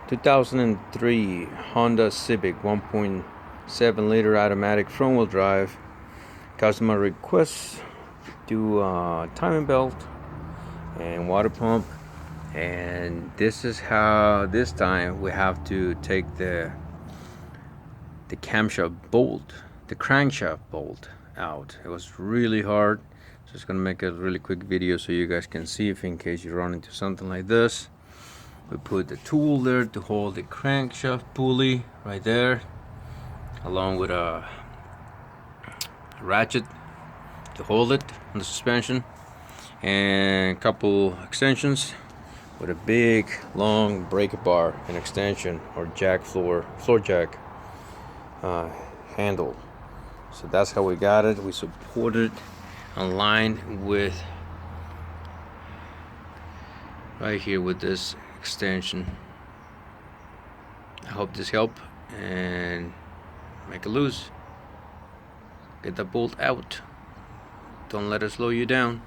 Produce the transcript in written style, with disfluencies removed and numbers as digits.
2003 Honda Civic 1.7 liter automatic front wheel drive. Customer requests do timing belt and water pump, and this is how this time we have to take the camshaft bolt, the crankshaft bolt out. It was really hard. Just gonna make a really quick video so you guys can see, if in case you run into something like this. We put the tool there to hold the crankshaft pulley right there, along with a ratchet to hold it on the suspension, and a couple extensions with a big long breaker bar and extension or jack floor jack handle. So that's how we got it. We supported on line with right here with this extension. I hope this helped, and make it loose. Get the bolt out. Don't let it slow you down.